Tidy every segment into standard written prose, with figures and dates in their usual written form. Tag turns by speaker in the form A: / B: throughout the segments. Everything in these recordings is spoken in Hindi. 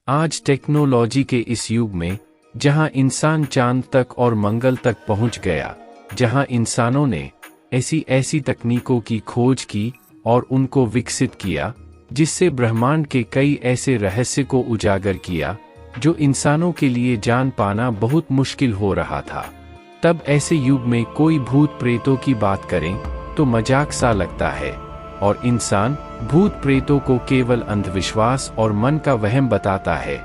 A: आज टेक्नोलॉजी के इस युग में, जहां इंसान चांद तक और मंगल तक पहुंच गया, जहां इंसानों ने ऐसी ऐसी तकनीकों की खोज की और उनको विकसित किया, जिससे ब्रह्मांड के कई ऐसे रहस्य को उजागर किया जो इंसानों के लिए जान पाना बहुत मुश्किल हो रहा था। तब ऐसे युग में कोई भूत प्रेतों की बात करें तो मजाक सा लगता है और इंसान भूत प्रेतों को केवल अंधविश्वास और मन का वहम बताता है।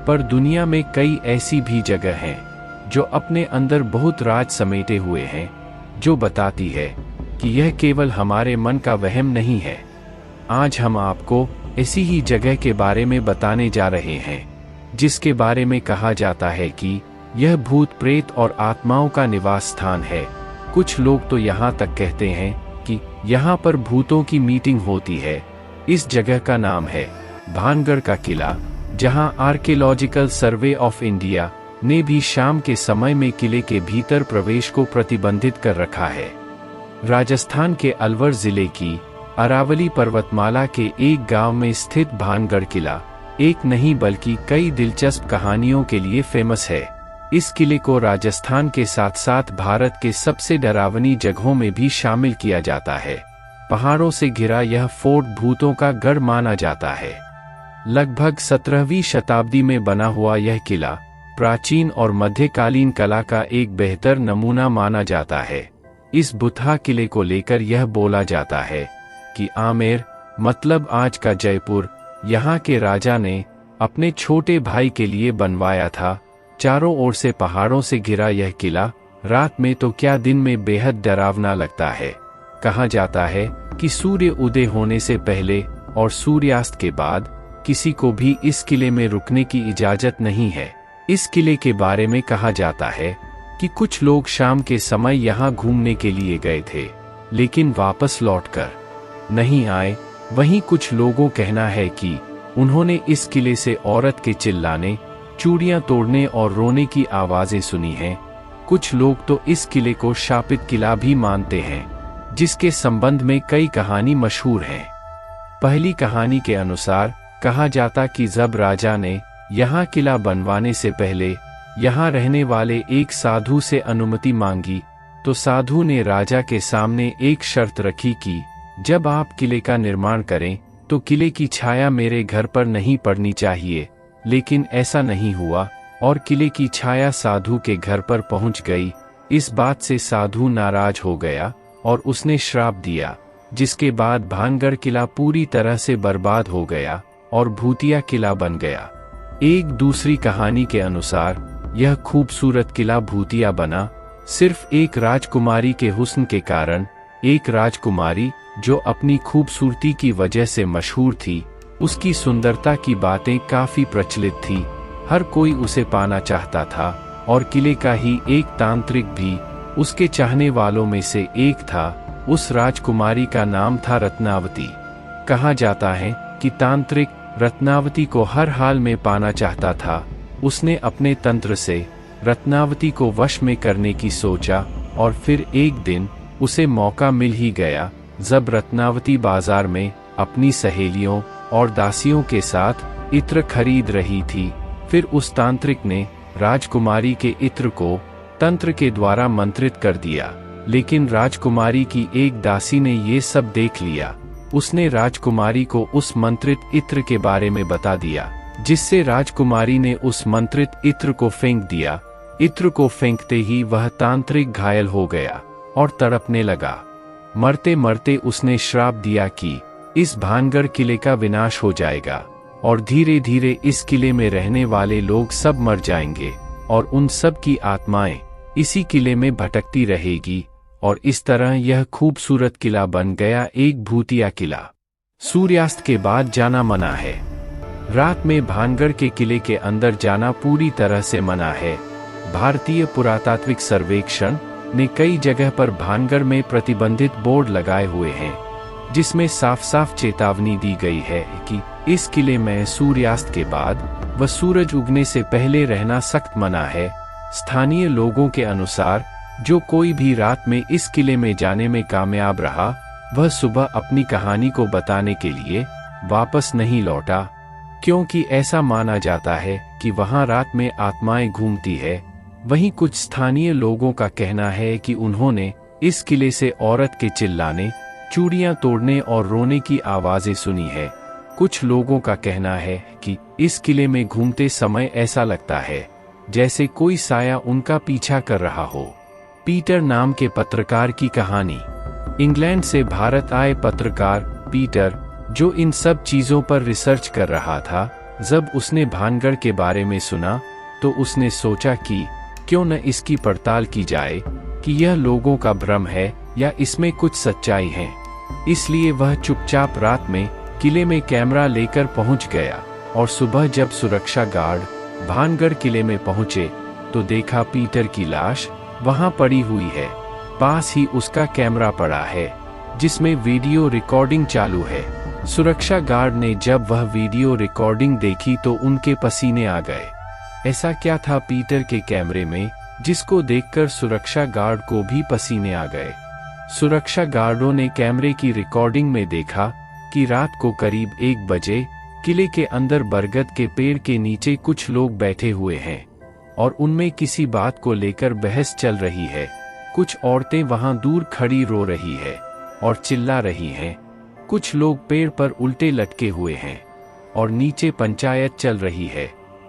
A: पर दुनिया में कई ऐसी भी जगह हैं जो अपने अंदर बहुत राज समेटे हुए हैं, जो बताती है कि यह केवल हमारे मन का वहम नहीं है। आज हम आपको ऐसी ही जगह के बारे में बताने जा रहे हैं, जिसके बारे में कहा जाता है कि यह भूत प्रेत और आत्माओं का निवास स्थान है। कुछ लोग तो यहाँ तक कहते हैं कि यहाँ पर भूतों की मीटिंग होती है। इस जगह का नाम है भानगढ़ का किला, जहाँ आर्कियोलॉजिकल सर्वे ऑफ इंडिया ने भी शाम के समय में किले के भीतर प्रवेश को प्रतिबंधित कर रखा है। राजस्थान के अलवर जिले की अरावली पर्वतमाला के एक गांव में स्थित भानगढ़ किला एक नहीं बल्कि कई दिलचस्प कहानियों के लिए फेमस है। इस किले को राजस्थान के साथ साथ भारत के सबसे डरावनी जगहों में भी शामिल किया जाता है। पहाड़ों से घिरा यह फोर्ट भूतों का गढ़ माना जाता है। लगभग 17वीं शताब्दी में बना हुआ यह किला प्राचीन और मध्यकालीन कला का एक बेहतर नमूना माना जाता है। इस बुतहा किले को लेकर यह बोला जाता है कि आमेर मतलब आज का जयपुर, यहाँ के राजा ने अपने छोटे भाई के लिए बनवाया था। चारों ओर से पहाड़ों से घिरा यह किला रात में तो क्या दिन में बेहद डरावना लगता है। कहा जाता है कि सूर्य उदय होने से पहले और सूर्यास्त के बाद किसी को भी इस किले में रुकने की इजाजत नहीं है। इस किले के बारे में कहा जाता है कि कुछ लोग शाम के समय यहाँ घूमने के लिए गए थे, लेकिन वापस लौटकर नहीं आए। वहीं कुछ लोगों कहना है कि उन्होंने इस किले से औरत के चिल्लाने, चूड़ियां तोड़ने और रोने की आवाजें सुनी हैं। कुछ लोग तो इस किले को शापित किला भी मानते हैं, जिसके संबंध में कई कहानी मशहूर हैं। पहली कहानी के अनुसार कहा जाता कि जब राजा ने यहाँ किला बनवाने से पहले यहाँ रहने वाले एक साधु से अनुमति मांगी, तो साधु ने राजा के सामने एक शर्त रखी कि जब आप किले का निर्माण करें तो किले की छाया मेरे घर पर नहीं पड़नी चाहिए। लेकिन ऐसा नहीं हुआ और किले की छाया साधु के घर पर पहुंच गई। इस बात से साधु नाराज हो गया और उसने श्राप दिया, जिसके बाद भानगढ़ किला पूरी तरह से बर्बाद हो गया और भूतिया किला बन गया। एक दूसरी कहानी के अनुसार यह खूबसूरत किला भूतिया बना सिर्फ एक राजकुमारी के हुस्न के कारण। एक राजकुमारी जो अपनी खूबसूरती की वजह से मशहूर थी, उसकी सुंदरता की बातें काफी प्रचलित थी। हर कोई उसे पाना चाहता था और किले का ही एक तांत्रिक भी उसके चाहने वालों में से एक था। उस राजकुमारी का नाम था रत्नावती। कहा जाता है कि तांत्रिक रत्नावती को हर हाल में पाना चाहता था। उसने अपने तंत्र से रत्नावती को वश में करने की सोचा और फिर एक दिन उसे मौका मिल ही गया, जब रत्नावती बाजार में अपनी सहेलियों और दासियों के साथ इत्र खरीद रही थी। फिर उस तांत्रिक ने राजकुमारी के इत्र को तंत्र के द्वारा मंत्रित कर दिया, लेकिन राजकुमारी की एक दासी ने ये सब देख लिया। उसने राजकुमारी को उस मंत्रित इत्र के बारे में बता दिया, जिससे राजकुमारी ने उस मंत्रित इत्र को फेंक दिया। इत्र को फेंकते ही वह तांत्रिक घायल हो गया और तड़पने लगा। मरते मरते उसने श्राप दिया कि इस भानगढ़ किले का विनाश हो जाएगा और धीरे धीरे इस किले में रहने वाले लोग सब मर जाएंगे और उन सब की आत्माएं इसी किले में भटकती रहेगी। और इस तरह यह खूबसूरत किला बन गया एक भूतिया किला। सूर्यास्त के बाद जाना मना है। रात में भानगढ़ के किले के अंदर जाना पूरी तरह से मना है। भारतीय पुरातात्विक सर्वेक्षण ने कई जगह पर भानगढ़ में प्रतिबंधित बोर्ड लगाए हुए हैं, जिसमें साफ साफ चेतावनी दी गई है कि इस किले में सूर्यास्त के बाद व सूरज उगने से पहले रहना सख्त मना है। स्थानीय लोगों के अनुसार जो कोई भी रात में इस किले में जाने में कामयाब रहा, वह सुबह अपनी कहानी को बताने के लिए वापस नहीं लौटा। क्योंकि ऐसा माना जाता है कि वहां रात में आत्माएं घूमती है। वहीं कुछ स्थानीय लोगों का कहना है कि उन्होंने इस किले से औरत के चिल्लाने, चूड़ियां तोड़ने और रोने की आवाजें सुनी है। कुछ लोगों का कहना है कि इस किले में घूमते समय ऐसा लगता है जैसे कोई साया उनका पीछा कर रहा हो। पीटर नाम के पत्रकार की कहानी। इंग्लैंड से भारत आए पत्रकार पीटर, जो इन सब चीजों पर रिसर्च कर रहा था, जब उसने भानगढ़ के बारे में सुना तो उसने सोचा कि क्यों न इसकी पड़ताल की जाए कि यह लोगों का भ्रम है या इसमें कुछ सच्चाई है। इसलिए वह चुपचाप रात में किले में कैमरा लेकर पहुंच गया और सुबह जब सुरक्षा गार्ड भानगढ़ किले में पहुंचे तो देखा पीटर की लाश वहां पड़ी हुई है। पास ही उसका कैमरा पड़ा है जिसमें वीडियो रिकॉर्डिंग चालू है। सुरक्षा गार्ड ने जब वह वीडियो रिकॉर्डिंग देखी तो उनके पसीने आ गए। ऐसा क्या था पीटर के कैमरे में जिसको देखकर सुरक्षा गार्ड को भी पसीने आ गए। सुरक्षा गार्डों ने कैमरे की रिकॉर्डिंग में देखा कि रात को करीब 1 बजे किले के अंदर बरगद के पेड़ के नीचे कुछ लोग बैठे हुए हैं और उनमें किसी बात को लेकर बहस चल रही है। कुछ औरतें वहां दूर खड़ी रो रही है और चिल्ला रही हैं। कुछ लोग पेड़ पर उल्टे लटके हुए हैं और नीचे पंचायत चल रही है।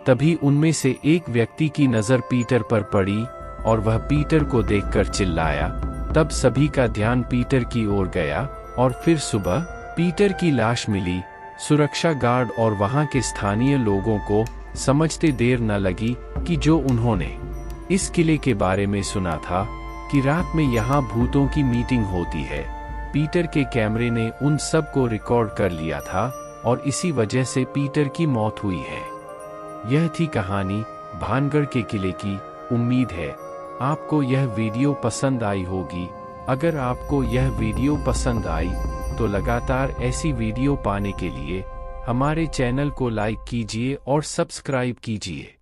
A: तभी उनमें से एक व्यक्ति की नजर पीटर पर पड़ी और वह पीटर को देखकर चिल्लाया। तब सभी का ध्यान पीटर की ओर गया और फिर सुबह पीटर की लाश मिली। सुरक्षा गार्ड और वहां के स्थानीय लोगों को समझते देर न लगी कि जो उन्होंने इस किले के बारे में सुना था कि रात में यहाँ भूतों की मीटिंग होती है, पीटर के कैमरे ने उन सब को रिकॉर्ड कर लिया था और इसी वजह से पीटर की मौत हुई है। यह थी कहानी भानगढ़ के किले की। उम्मीद है आपको यह वीडियो पसंद आई होगी। अगर आपको यह वीडियो पसंद आई तो लगातार ऐसी वीडियो पाने के लिए हमारे चैनल को लाइक कीजिए और सब्सक्राइब कीजिए।